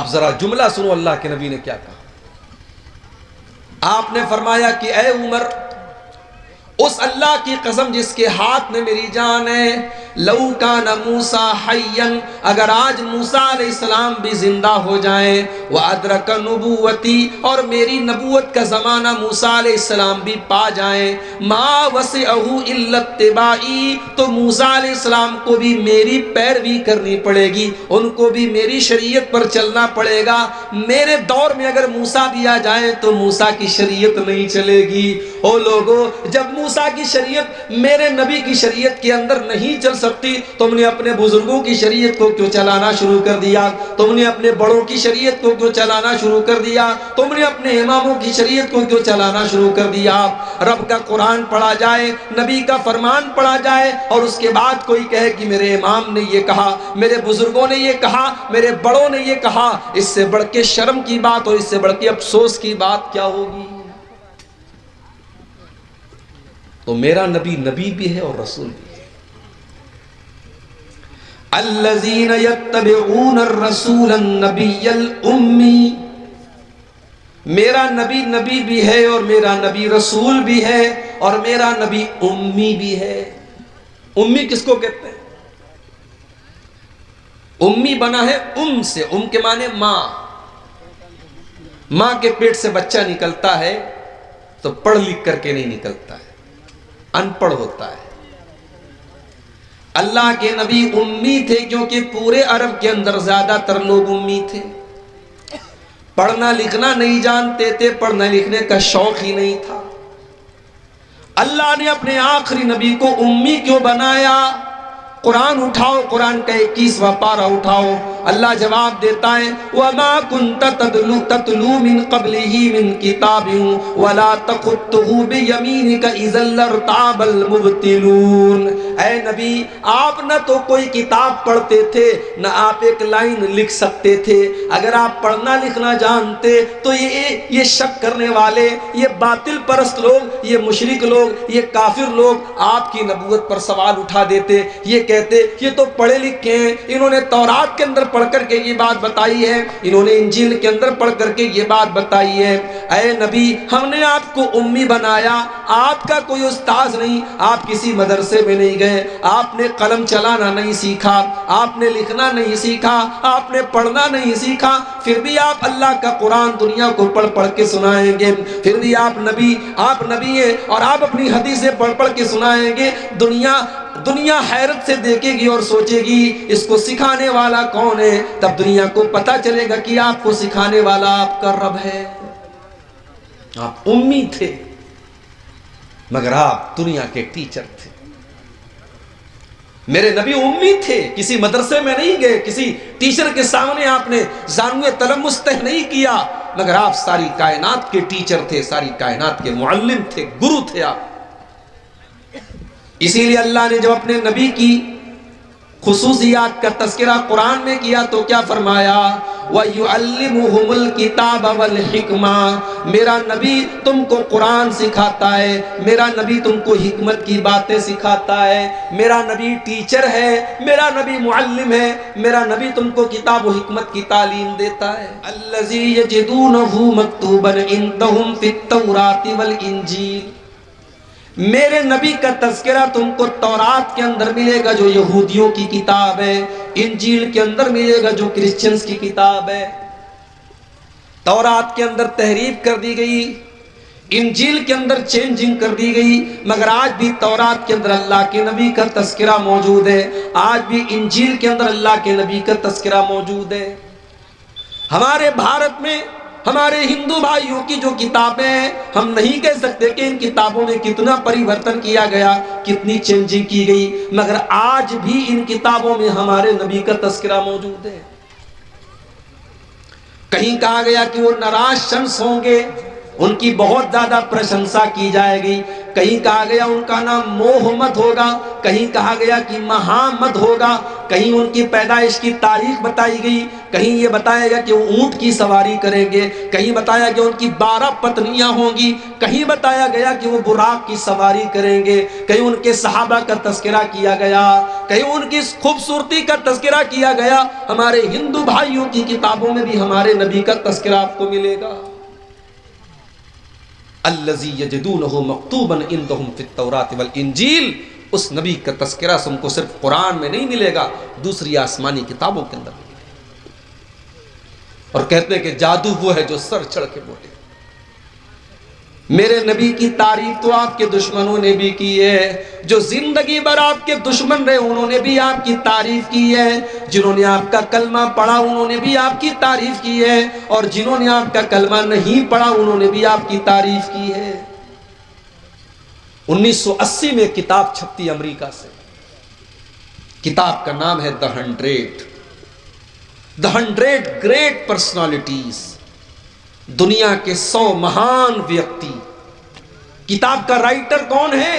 अब जरा जुमला सुनो अल्लाह के नबी ने क्या कहा। आपने फरमाया कि ऐ उमर, उस अल्लाह की कसम जिसके हाथ में मेरी जान है, लऊ काना मूसा हय्यन, अगर आज मूसा अलैहिस्सलाम भी जिंदा हो जाए, व अदरक नबुवती, और मेरी नबूवत का ज़माना मूसा अलैहिस्सलाम भी पा जाए, मा वसिअहु इल्ला इत्तिबाई, तो मूसा अलैहिस्सलाम को भी मेरी पैरवी करनी पड़ेगी, उनको भी मेरी शरीयत पर चलना पड़ेगा। मेरे दौर में अगर मूसा भी आ जाए तो मूसा की शरीयत नहीं चलेगी। ओ लोगों, जब मूसा की शरीयत मेरे नबी की शरीयत के अंदर नहीं चल सकती, तुमने अपने बुजुर्गों की शरीयत को क्यों चलाना शुरू कर दिया? तुमने अपने बड़ों की शरीयत को क्यों चलाना शुरू कर दिया? तुमने अपने इमामों की शरीयत को क्यों चलाना शुरू कर दिया? रब का कुरान पढ़ा जाए, नबी का फरमान पढ़ा जाए, और उसके बाद कोई कहे कि मेरे इमाम ने ये कहा, मेरे बुजुर्गों ने ये कहा, मेरे बड़ों ने ये कहा, इससे बढ़ के शर्म की बात और इससे बढ़ के अफसोस की बात क्या होगी? तो मेरा नबी नबी भी है और रसूल भी है। अल्लज़ीना यत्तबिऊन अर्रसूल अन्नबिय्यल उम्मी, मेरा नबी नबी भी है और मेरा नबी रसूल भी है और मेरा नबी उम्मी भी है। उम्मी किसको कहते हैं? उम्मी बना है उम से, उम के माने मां। मां के पेट से बच्चा निकलता है तो पढ़ लिख करके नहीं निकलता है, अनपढ़ होता है। अल्लाह के नबी उम्मी थे क्योंकि पूरे अरब के अंदर ज्यादातर लोग उम्मी थे, पढ़ना लिखना नहीं जानते थे, पढ़ने लिखने का शौक ही नहीं था। अल्लाह ने अपने आखिरी नबी को उम्मी क्यों बनाया? कुरान उठाओ, कुरान का 21वां पारा उठाओ, अल्लाह जवाब देता है, वमा कुंत ततलू मिन क़ब्लिही मिन किताबिन वला तख़ुत्तुहु बियमीनिका इज़ल लर्ताबल मुब्तिलून। ऐ नबी, आप न तो कोई किताब पढ़ते थे, न आप एक लाइन लिख सकते थे। अगर आप पढ़ना लिखना जानते तो ये शक करने वाले, ये बातिल परस्त लोग, ये मुशरिक लोग, ये काफिर लोग आपकी नबूवत पर सवाल उठा देते। ये कहते ये तो पढ़े लिखे हैं, इन्होंने तौरात के अंदर पढ़ करके ये बात बताई है, इन्होंने इंजील के अंदर पढ़ करके ये बात बताई है। ऐ नबी, हमने आपको उम्मी बनाया, आपका कोई उस्ताद नहीं, आप किसी मदरसे में नहीं गए, आपने कलम चलाना नहीं सीखा, आपने लिखना नहीं सीखा, आपने पढ़ना नहीं सीखा, फिर भी आप अल्लाह का कुरान दुनिया को पढ़ पढ़ के सुनाएंगे। फिर भी आप नबी हैं और आप अपनी हदीसें पढ़ पढ़ के सुनाएंगे। दुनिया हैरत से देखेगी और सोचेगी इसको सिखाने वाला कौन है। तब दुनिया को पता चलेगा कि आपको सिखाने वाला आपका रब है। आप उम्मी थे मगर आप दुनिया के टीचर थे। मेरे नबी उम्मी थे, किसी मदरसे में नहीं गए, किसी टीचर के सामने आपने जानुए तलम्मुस तय नहीं किया, मगर आप सारी कायनात के टीचर थे, सारी कायनात के मुअल्लिम थे, गुरु थे आप। इसीलिए अल्लाह ने जब अपने नबी की खुसूसियात का तज़किरा कुरान में किया तो क्या फरमाया? वयुअल्लिमुहुमुल किताब वल हिकमा, मेरा नबी तुमको कुरान सिखाता है, मेरा नबी तुमको हिकमत की बातें सिखाता है, मेरा नबी टीचर है, मेरा नबी मुअल्लिम है, मेरा नबी तुमको किताब व हिकमत की तालीम देता है। अल्लज़ी यजिदूनहु मक्तूबन इंदहुम फित तौराति वल इंजील, मेरे नबी का तज़किरा तुमको तौरात के अंदर मिलेगा जो यहूदियों की किताब है, इंजील के अंदर मिलेगा जो क्रिश्चियंस की किताब है। तौरात के अंदर तहरीफ कर दी गई, इंजील के अंदर चेंजिंग कर दी गई, मगर आज भी तौरात के अंदर अल्लाह के नबी का तज़किरा मौजूद है, आज भी इंजील के अंदर अल्लाह के नबी का तज़किरा मौजूद है। हमारे भारत में हमारे हिंदू भाइयों की जो किताबें हैं, हम नहीं कह सकते कि इन किताबों में कितना परिवर्तन किया गया, कितनी चेंजिंग की गई, मगर आज भी इन किताबों में हमारे नबी का तज़किरा मौजूद है। कहीं कहा गया कि वो नाराज शम्स होंगे, उनकी बहुत ज्यादा प्रशंसा की जाएगी। कहीं कहा गया उनका नाम मोहम्मद होगा, कहीं कहा गया कि महामद होगा, कहीं उनकी पैदाइश की तारीख बताई गई, कहीं ये बताया गया कि वो ऊंट की सवारी करेंगे, कहीं बताया गया उनकी 12 पत्नियां होंगी, कहीं बताया गया कि वो बुराक की सवारी करेंगे, कहीं उनके सहाबा का तस्करा किया गया, कहीं उनकी खूबसूरती का तस्करा किया गया। हमारे हिंदू भाइयों की किताबों में भी हमारे नबी का तस्करा आपको मिलेगा। अल्लज़ी यजिदूनहु मक्तूबन इंदहुम फित तौरात वल इंजील, उस नबी का तस्करा हमको सिर्फ कुरान में नहीं मिलेगा, दूसरी आसमानी किताबों के अंदर मिलेगा। और कहते हैं कि जादू वो है जो सर चढ़ के बोले। मेरे नबी की तारीफ तो आपके दुश्मनों ने भी की है, जो जिंदगी भर आपके दुश्मन रहे उन्होंने भी आपकी तारीफ की है, जिन्होंने आपका कलमा पढ़ा उन्होंने भी आपकी तारीफ की है, और जिन्होंने आपका कलमा नहीं पढ़ा उन्होंने भी आपकी तारीफ की है। 1980 में किताब छपती अमेरिका से, किताब का नाम है द 100 ग्रेट पर्सनालिटीज, दुनिया के 100 महान व्यक्ति। किताब का राइटर कौन है?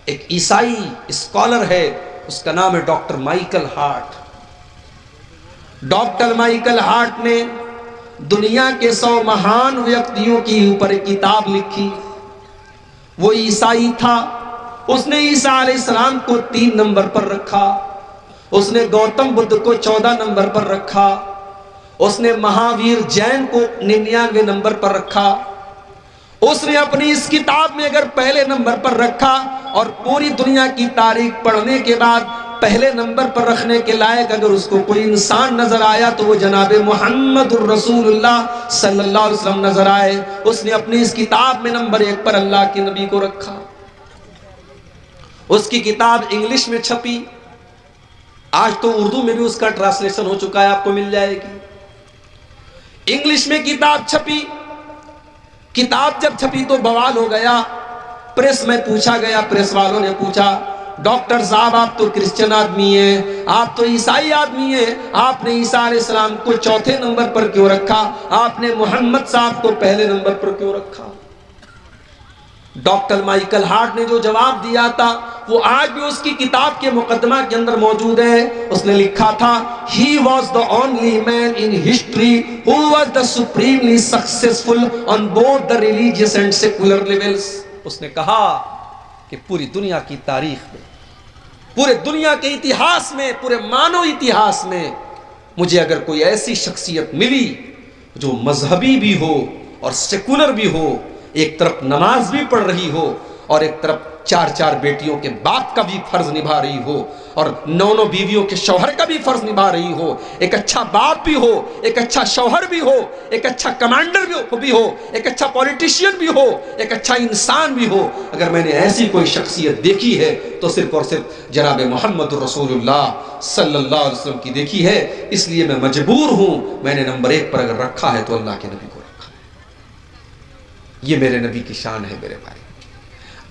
एक ईसाई स्कॉलर है, उसका नाम है doctor Michael Hart. Doctor Michael Hart ने दुनिया के 100 महान व्यक्तियों के ऊपर एक किताब लिखी। वो ईसाई था, उसने ईसा अलैहिस्सलाम को 3 नंबर पर रखा, उसने गौतम बुद्ध को 14 नंबर पर रखा, उसने महावीर जैन को 99 नंबर पर रखा। उसने अपनी इस किताब में अगर पहले नंबर पर रखा और पूरी दुनिया की तारीख पढ़ने के बाद पहले नंबर पर रखने के लायक अगर उसको कोई इंसान नजर आया तो वो जनाबे मुहम्मदुर रसूलुल्लाह सल्लल्लाहु अलैहि वसल्लम नजर आए। उसने अपनी इस किताब में नंबर 1 पर अल्लाह के नबी को रखा। उसकी किताब इंग्लिश में छपी, आज तो उर्दू में भी उसका ट्रांसलेशन हो चुका है, आपको मिल जाएगी। इंग्लिश में किताब छपी, किताब जब छपी तो बवाल हो गया। प्रेस में पूछा गया, प्रेस वालों ने पूछा, डॉक्टर साहब आप तो क्रिश्चियन आदमी हैं, आप तो ईसाई आदमी हैं, आपने ईसा अलैहिस्सलाम को 4थे नंबर पर क्यों रखा, आपने मोहम्मद साहब को पहले नंबर पर क्यों रखा? डॉक्टर माइकल हार्ट ने जो जवाब दिया था वो आज भी उसकी किताब के मुकदमा के अंदर मौजूद है। उसने लिखा था, he was the only man in history who was the supremely successful on both the religious and secular levels. उसने कहा कि पूरी दुनिया की तारीख में, पूरे दुनिया के इतिहास में, पूरे मानव इतिहास में मुझे अगर कोई ऐसी शख्सियत मिली जो मजहबी भी हो और सेकुलर भी हो, एक तरफ नमाज भी पढ़ रही हो और एक तरफ 4 बेटियों के बाप का भी फर्ज निभा रही हो और 9 बीवियों के शौहर का भी फर्ज निभा रही हो, एक अच्छा बाप भी हो, एक अच्छा शौहर भी हो, एक अच्छा कमांडर भी हो, एक अच्छा पॉलिटिशियन भी हो, एक अच्छा इंसान भी हो, अगर मैंने ऐसी कोई शख्सियत देखी है तो सिर्फ और सिर्फ जनाब मोहम्मद रसूलुल्लाह सल्लल्लाहु अलैहि वसल्लम की देखी है। इसलिए मैं मजबूर हूं, मैंने नंबर 1 पर अगर रखा है तो अल्लाह के नबी को रखा है। ये मेरे नबी की शान है मेरे भाई।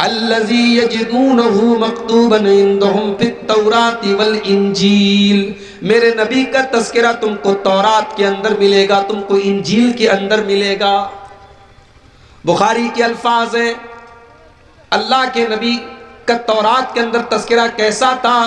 अल्लज़ी यजिदूनहु मक्तूबन इंदहुम फित तौरात वल इंजील, मेरे नबी का तज़किरा तुमको तौरात के अंदर मिलेगा, तुमको इंजील के अंदर मिलेगा। बुखारी के अल्फाज है, अल्लाह के नबी का तौरात के अंदर तज़किरा कैसा था?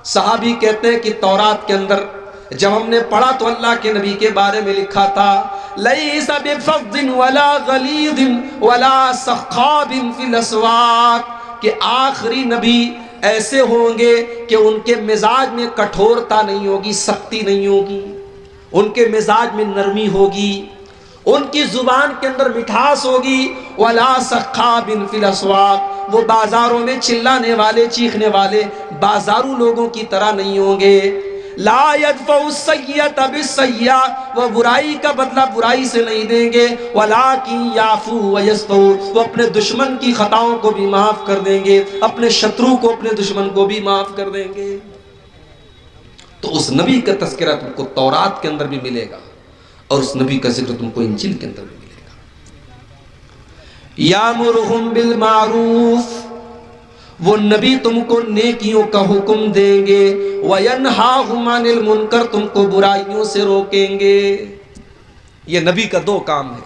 सहाबी कहते हैं कि तौरात के अंदर जब हमने पढ़ा तो अल्लाह के नबी के बारे में लिखा था, लैसा बिफज़्ज़िन वला गलीज़िन वला सख़ाबिन फिल अस्वाक़, कि आखिरी नबी ऐसे होंगे कि उनके मिजाज में कठोरता नहीं होगी, सख्ती नहीं होगी, उनके मिजाज में नरमी होगी, उनकी जुबान के अंदर मिठास होगी। वला सख़ाबिन फिल अस्वाक़, वो बाजारों में चिल्लाने वाले, चीखने वाले बाजारू लोगों की तरह नहीं होंगे। ला यदफ़उ सय्यअत बिस्सय्या, वो बुराई का बदला बुराई से नहीं देंगे। वलाकिन याफू व यस्फ़उ, वो अपने दुश्मन की खताओं को भी माफ कर देंगे, अपने शत्रु को, अपने दुश्मन को भी माफ कर देंगे। तो उस नबी का तज़किरा तुमको तौरात के अंदर भी मिलेगा और उस नबी का जिक्र तुमको इंजील के अंदर भी मिलेगा। यामुरुहुम बिल मारूफ, वो नबी तुमको नेकियों का हुक्म देंगे, वयनहाहुम अनिल मुनकर, तुमको बुराइयों से रोकेंगे। ये नबी का 2 काम है,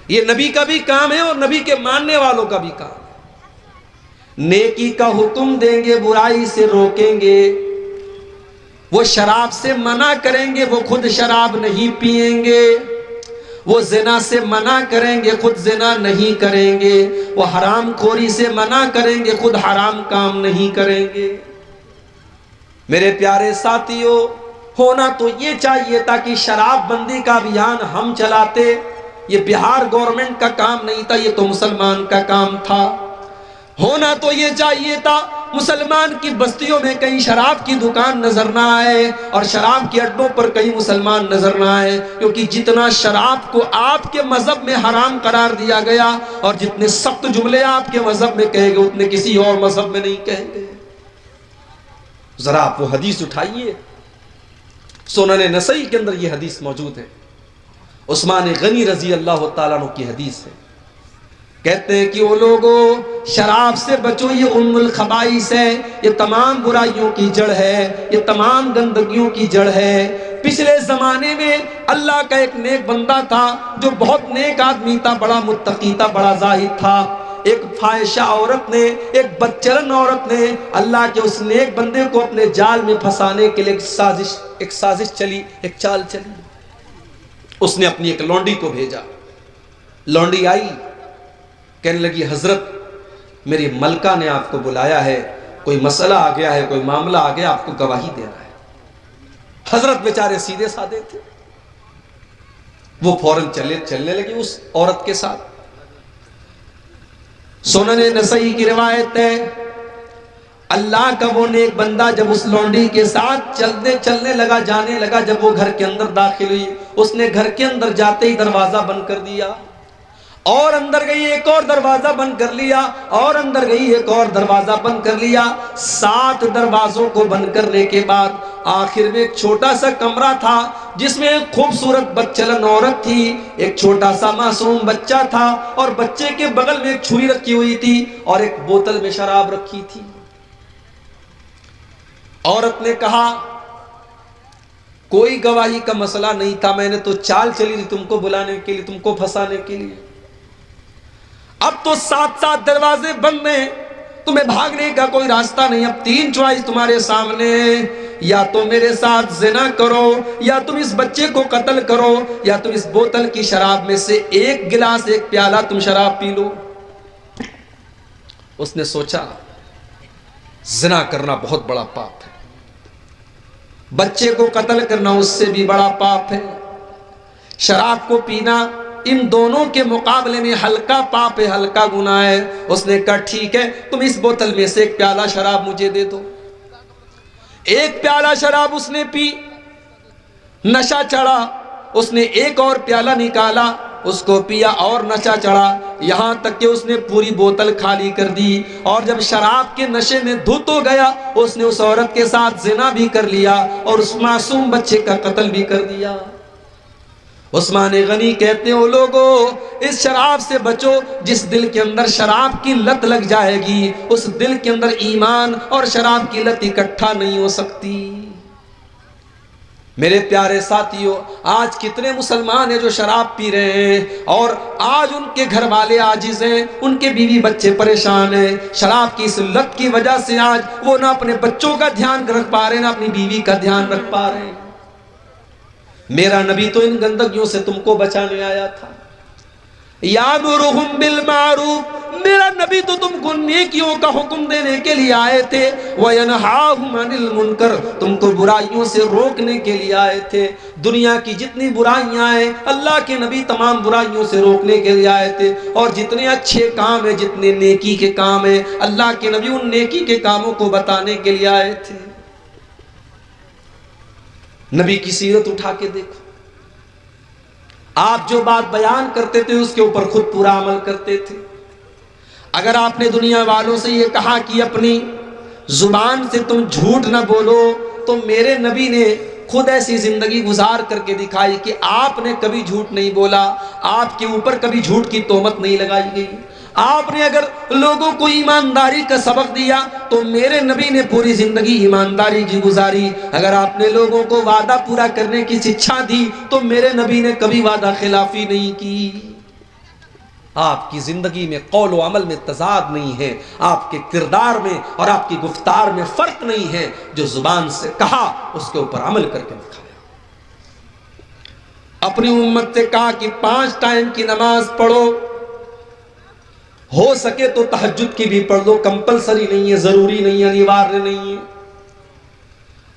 ये नबी का भी काम है और नबी के मानने वालों का भी काम है। नेकी का हुक्म देंगे, बुराई से रोकेंगे। वो शराब से मना करेंगे, वो खुद शराब नहीं पिएंगे। वो जिना से मना करेंगे, खुद जिना नहीं करेंगे। वो हराम खोरी से मना करेंगे, खुद हराम काम नहीं करेंगे। मेरे प्यारे साथियों, होना तो ये चाहिए था कि शराब बंदी का अभियान हम चलाते। ये बिहार गवर्नमेंट का काम नहीं था, ये तो मुसलमान का काम था। होना तो ये चाहिए था मुसलमान की बस्तियों में कहीं शराब की दुकान नजर ना आए और शराब के अड्डों पर कहीं मुसलमान नजर ना आए, क्योंकि जितना शराब को आपके मजहब में हराम करार दिया गया और जितने सख्त जुमले आपके मजहब में कहेंगे उतने किसी और मजहब में नहीं कहेंगे। जरा आप वो हदीस उठाइए, सुनन नसई के अंदर ये हदीस मौजूद है। उस्मान गनी रजी अल्लाह तआला अन्हु की हदीस है। कहते हैं कि वो लोगों, शराब से बचो, ये उम्मुल खबाइस है, ये तमाम बुराइयों की जड़ है, ये तमाम गंदगियों की जड़ है। पिछले जमाने में अल्लाह का एक नेक बंदा था जो बहुत नेक आदमी था, बड़ा मुत्तकी था, बड़ा जाहिद था। एक फाहिशा औरत ने, एक बदचलन औरत ने अल्लाह के उस नेक बंदे को अपने जाल में फंसाने के लिए एक साजिश चली, एक चाल चली। उसने अपनी एक लौंडी को भेजा। लौंडी आई, कहने लगी, हजरत मेरी मलका ने आपको बुलाया है, कोई मसला आ गया है, कोई मामला आ गया, आपको गवाही देना है। हजरत बेचारे सीधे साधे थे, वो फौरन चलने लगी उस औरत के साथ। सुनन नसई की रिवायत है, अल्लाह का वो नेक बंदा जब उस लौंडी के साथ चलने लगा, जाने लगा, जब वो घर के अंदर दाखिल हुई, उसने घर के अंदर जाते ही दरवाजा बंद कर दिया और अंदर गई, एक और दरवाजा बंद कर लिया और अंदर गई, एक और दरवाजा बंद कर लिया। 7 दरवाजों को बंद करने के बाद आखिर में एक छोटा सा कमरा था जिसमें एक खूबसूरत बदचलन औरत थी, एक छोटा सा मासूम बच्चा था और बच्चे के बगल में एक छुरी रखी हुई थी और एक बोतल में शराब रखी थी। औरत ने कहा, कोई गवाही का मसला नहीं था, मैंने तो चाल चली थी तुमको बुलाने के लिए, तुमको फंसाने के लिए। अब तो 7 दरवाजे बंद हैं, तुम्हें भागने का कोई रास्ता नहीं। अब 3 चॉइस तुम्हारे सामने, या तो मेरे साथ जिना करो, या तुम इस बच्चे को कत्ल करो, या तुम इस बोतल की शराब में से एक गिलास, एक प्याला तुम शराब पी लो। उसने सोचा, जिना करना बहुत बड़ा पाप है, बच्चे को कत्ल करना उससे भी बड़ा पाप है, शराब को पीना इन दोनों के मुकाबले में हल्का पाप है, हल्का गुनाह है। उसने कहा, ठीक है, तुम इस बोतल में से एक प्याला शराब मुझे दे दो। एक प्याला शराब उसने पी, नशा चढ़ा, उसने एक और प्याला निकाला, उसको पिया और नशा चढ़ा, यहां तक कि उसने पूरी बोतल खाली कर दी। और जब शराब के नशे में धुत हो गया, उसने उस औरत के साथ जिना भी कर लिया और उस मासूम बच्चे का कत्ल भी कर दिया। उस्मान गनी कहते हो, लोगों, इस शराब से बचो। जिस दिल के अंदर शराब की लत लग जाएगी, उस दिल के अंदर ईमान और शराब की लत इकट्ठा नहीं हो सकती। मेरे प्यारे साथियों, आज कितने मुसलमान हैं जो शराब पी रहे हैं और आज उनके घर वाले आजिज हैं, उनके बीवी बच्चे परेशान हैं। शराब की इस लत की वजह से आज वो ना अपने बच्चों का ध्यान रख पा रहे, ना अपनी बीवी का ध्यान रख पा रहे हैं। मेरा नबी तो इन गंदगियों से तुमको बचाने आया था। यामुरुहुम बिल मारूफ, मेरा नबी तो तुमको नेकियों का हुक्म देने के लिए आए थे। वयनहाहुम अनिल मुनकर, तुमको बुराइयों से रोकने के लिए आए थे। दुनिया की जितनी बुराइयां हैं, अल्लाह के नबी तमाम बुराइयों से रोकने के लिए आए थे। और जितने अच्छे काम है, जितने नेकी के काम है, अल्लाह के नबी उन नेकी के कामों को बताने के लिए आए थे। नबी की सीरत उठा के देखो, आप जो बात बयान करते थे उसके ऊपर खुद पूरा अमल करते थे। अगर आपने दुनिया वालों से ये कहा कि अपनी जुबान से तुम झूठ ना बोलो, तो मेरे नबी ने खुद ऐसी जिंदगी गुजार करके दिखाई कि आपने कभी झूठ नहीं बोला, आपके ऊपर कभी झूठ की तोहमत नहीं लगाई गई। आपने अगर लोगों को ईमानदारी का सबक दिया तो मेरे नबी ने पूरी जिंदगी ईमानदारी की गुजारी। अगर आपने लोगों को वादा पूरा करने की शिक्षा दी तो मेरे नबी ने कभी वादा खिलाफी नहीं की। आपकी जिंदगी में कौल व अमल में तजाद नहीं है, आपके किरदार में और आपकी गुफ्तार में फर्क नहीं है। जो जुबान से कहा उसके ऊपर अमल करके दिखाया। अपनी उम्मत से कहा कि 5 टाइम की नमाज पढ़ो, हो सके तो तहज्जुद की भी पढ़ लो, कंपलसरी नहीं है, जरूरी नहीं है, अनिवार्य नहीं है।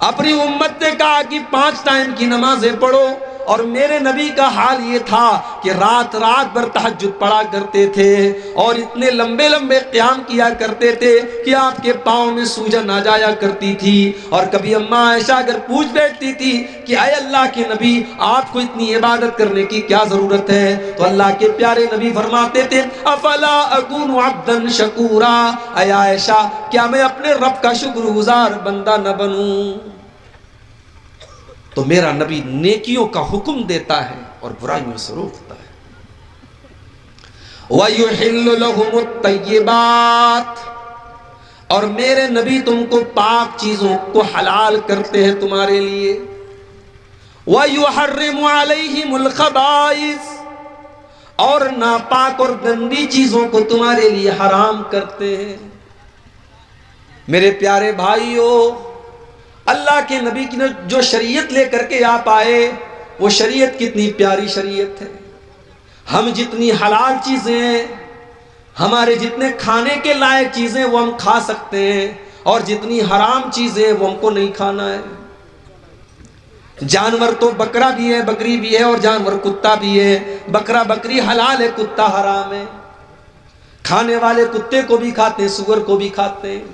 अपनी उम्मत ने कहा कि 5 टाइम की नमाजें पढ़ो। और मेरे नबी का हाल ये था कि रात रात भर तहज्जुद पढ़ा करते थे और इतने लंबे लंबे क़याम किया करते थे कि आपके पाँव में सूजन आ जाया करती थी। और कभी अम्मा आयशा अगर पूछ बैठती थी कि अय अल्लाह के नबी, आपको इतनी इबादत करने की क्या जरूरत है, तो अल्लाह के प्यारे नबी फरमाते थे, अफला अकूनु अब्दन शकूरा, अय आयशा क्या मैं अपने रब का शुक्रगुजार बंदा न बनूं। तो मेरा नबी नेकियों का हुक्म देता है और बुराइयों से रोकता है। वयुहिल्लु लहुमुत तय्यिबात, और मेरे नबी तुमको पाक चीजों को हलाल करते हैं तुम्हारे लिए। वयुहर्रिमु अलैहिमुल खबाइस, और नापाक और गंदी चीजों को तुम्हारे लिए हराम करते हैं। मेरे प्यारे भाइयों, अल्लाह के नबी की जो शरीयत लेकर के आप आए, वो शरीयत कितनी प्यारी शरीयत है। हम जितनी हलाल चीज़ें, हमारे जितने खाने के लायक चीज़ें वो हम खा सकते हैं, और जितनी हराम चीज़ें वो हमको नहीं खाना है। जानवर तो बकरा भी है, बकरी भी है, और जानवर कुत्ता भी है। बकरा बकरी हलाल है, कुत्ता हराम है। खाने वाले कुत्ते को भी खाते हैं, सूअर को भी खाते हैं,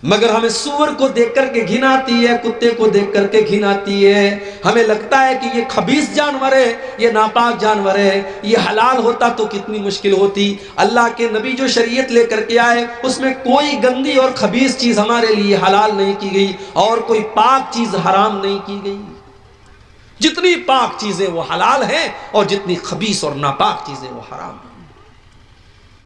मगर हमें सूअर को देख करके घिन आती है, कुत्ते को देख करके घिन आती है। हमें लगता है कि ये खबीस जानवर है, ये नापाक जानवर है, ये हलाल होता तो कितनी मुश्किल होती। अल्लाह के नबी जो शरीयत लेकर के आए, उसमें कोई गंदी और खबीस चीज़ हमारे लिए हलाल नहीं की गई और कोई पाक चीज़ हराम नहीं की गई। जितनी पाक चीज़ें वो हलाल हैं और जितनी खबीस और नापाक चीज़ें वो हराम हैं।